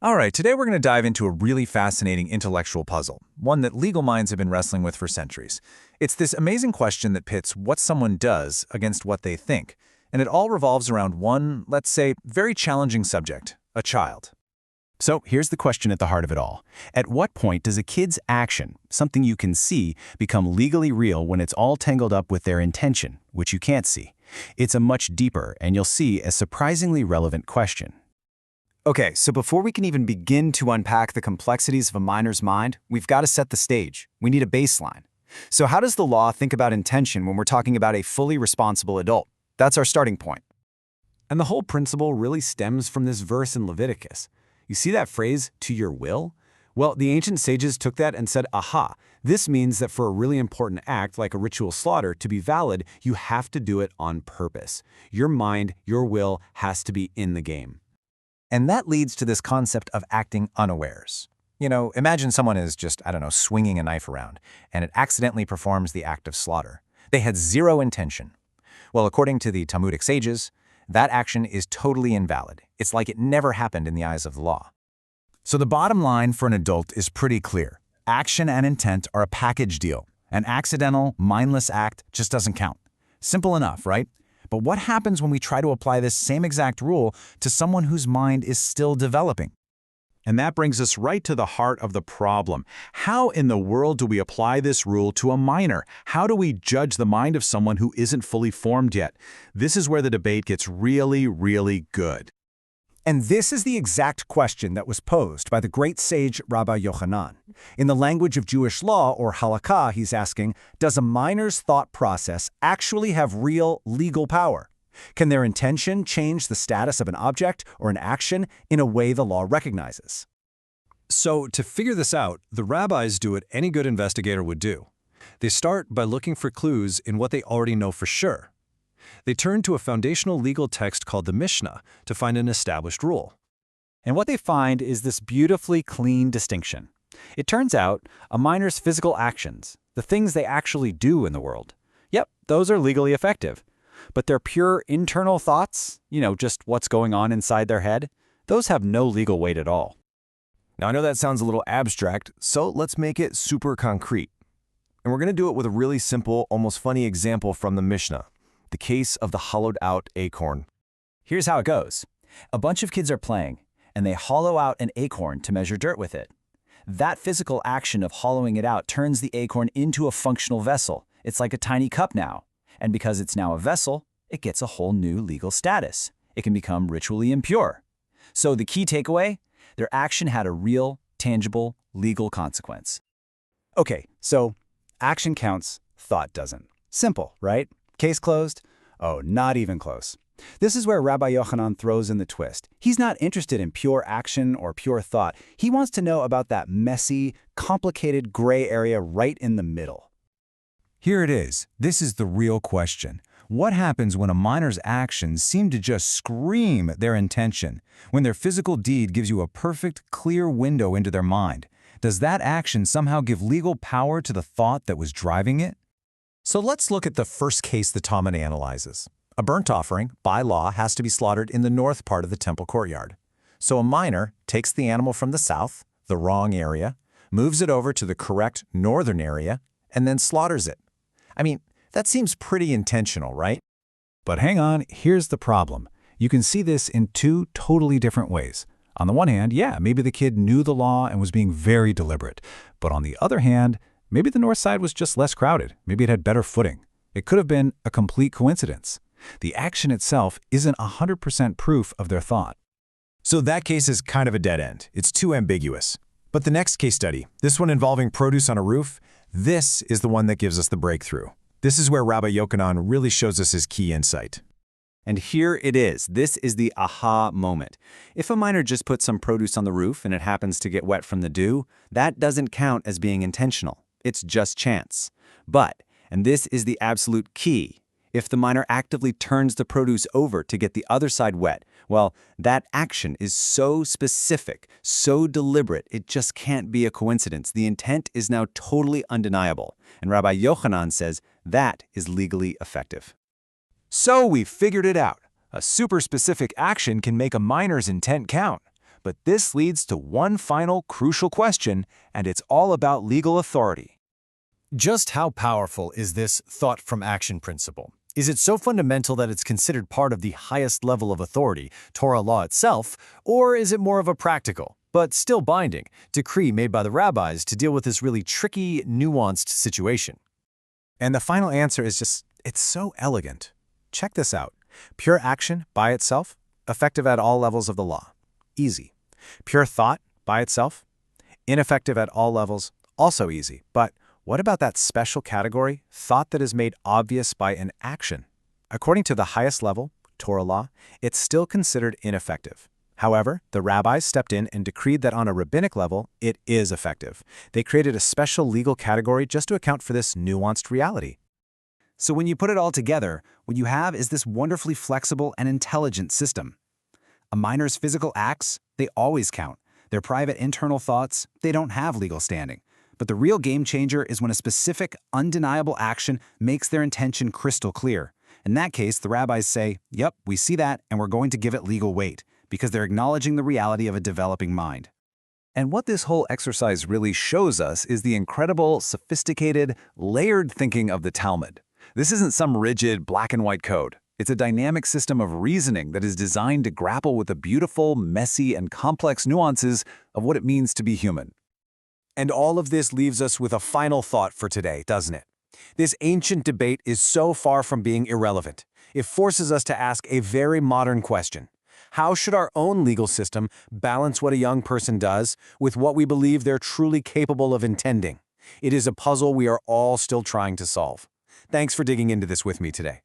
All right, today we're going to dive into a really fascinating intellectual puzzle, one that legal minds have been wrestling with for centuries. It's this amazing question that pits what someone does against what they think, and it all revolves around one, let's say, very challenging subject: a child. So here's the question at the heart of it all. At what point does a kid's action, something you can see, become legally real when it's all tangled up with their intention, which you can't see? It's a much deeper, and you'll see, a surprisingly relevant question. Okay, so before we can even begin to unpack the complexities of a minor's mind, we've got to set the stage. We need a baseline. So how does the law think about intention when we're talking about a fully responsible adult? That's our starting point. And the whole principle really stems from this verse in Leviticus. You see that phrase, "to your will"? Well, the ancient sages took that and said, aha, this means that for a really important act like a ritual slaughter to be valid, you have to do it on purpose. Your mind, your will has to be in the game. And that leads to this concept of acting unawares. Imagine someone is just, swinging a knife around, and it accidentally performs the act of slaughter. They had zero intention. Well, according to the Talmudic sages, that action is totally invalid. It's like it never happened in the eyes of the law. So the bottom line for an adult is pretty clear. Action and intent are a package deal. An accidental, mindless act just doesn't count. Simple enough, right? But what happens when we try to apply this same exact rule to someone whose mind is still developing? And that brings us right to the heart of the problem. How in the world do we apply this rule to a minor? How do we judge the mind of someone who isn't fully formed yet? This is where the debate gets really, really good. And this is the exact question that was posed by the great sage Rabbi Yoḥanan. In the language of Jewish law, or halakha, he's asking, does a minor's thought process actually have real legal power? Can their intention change the status of an object or an action in a way the law recognizes? So to figure this out, the rabbis do what any good investigator would do. They start by looking for clues in what they already know for sure. They turn to a foundational legal text called the Mishnah to find an established rule. And what they find is this beautifully clean distinction. It turns out a minor's physical actions, the things they actually do in the world, yep, those are legally effective. But their pure internal thoughts, just what's going on inside their head, those have no legal weight at all. Now, I know that sounds a little abstract, so let's make it super concrete. And we're going to do it with a really simple, almost funny example from the Mishnah, the case of the hollowed-out acorn. Here's how it goes. A bunch of kids are playing, and they hollow out an acorn to measure dirt with it. That physical action of hollowing it out turns the acorn into a functional vessel. It's like a tiny cup now. And because it's now a vessel, it gets a whole new legal status. It can become ritually impure. So the key takeaway? Their action had a real, tangible, legal consequence. Okay, so action counts, thought doesn't. Simple, right? Case closed? Oh, not even close. This is where Rabbi Yoḥanan throws in the twist. He's not interested in pure action or pure thought. He wants to know about that messy, complicated gray area right in the middle. Here it is. This is the real question. What happens when a minor's actions seem to just scream their intention? When their physical deed gives you a perfect, clear window into their mind? Does that action somehow give legal power to the thought that was driving it? So let's look at the first case the Talmud analyzes. A burnt offering, by law, has to be slaughtered in the north part of the temple courtyard. So a minor takes the animal from the south, the wrong area, moves it over to the correct northern area, and then slaughters it. That seems pretty intentional, right? But hang on, here's the problem. You can see this in two totally different ways. On the one hand, yeah, maybe the kid knew the law and was being very deliberate. But on the other hand, maybe the north side was just less crowded. Maybe it had better footing. It could have been a complete coincidence. The action itself isn't 100% proof of their thought. So that case is kind of a dead end. It's too ambiguous. But the next case study, this one involving produce on a roof, this is the one that gives us the breakthrough. This is where Rabbi Yoḥanan really shows us his key insight. And here it is. This is the aha moment. If a minor just puts some produce on the roof and it happens to get wet from the dew, that doesn't count as being intentional. It's just chance. But, and this is the absolute key, if the minor actively turns the produce over to get the other side wet, well, that action is so specific, so deliberate, it just can't be a coincidence. The intent is now totally undeniable. And Rabbi Yoḥanan says that is legally effective. So we figured it out. A super specific action can make a minor's intent count. But this leads to one final crucial question, and it's all about legal authority. Just how powerful is this thought from action principle? Is it so fundamental that it's considered part of the highest level of authority, Torah law itself, or is it more of a practical, but still binding, decree made by the rabbis to deal with this really tricky, nuanced situation? And the final answer is just, it's so elegant. Check this out. Pure action by itself, effective at all levels of the law. Easy. Pure thought by itself, ineffective at all levels, also easy. But what about that special category, thought that is made obvious by an action? According to the highest level, Torah law, it's still considered ineffective. However, the rabbis stepped in and decreed that on a rabbinic level, it is effective. They created a special legal category just to account for this nuanced reality. So when you put it all together, what you have is this wonderfully flexible and intelligent system. A minor's physical acts, they always count. Their private internal thoughts, they don't have legal standing. But the real game changer is when a specific, undeniable action makes their intention crystal clear. In that case, the rabbis say, yep, we see that, and we're going to give it legal weight, because they're acknowledging the reality of a developing mind. And what this whole exercise really shows us is the incredible, sophisticated, layered thinking of the Talmud. This isn't some rigid black and white code. It's a dynamic system of reasoning that is designed to grapple with the beautiful, messy, and complex nuances of what it means to be human. And all of this leaves us with a final thought for today, doesn't it? This ancient debate is so far from being irrelevant. It forces us to ask a very modern question. How should our own legal system balance what a young person does with what we believe they're truly capable of intending? It is a puzzle we are all still trying to solve. Thanks for digging into this with me today.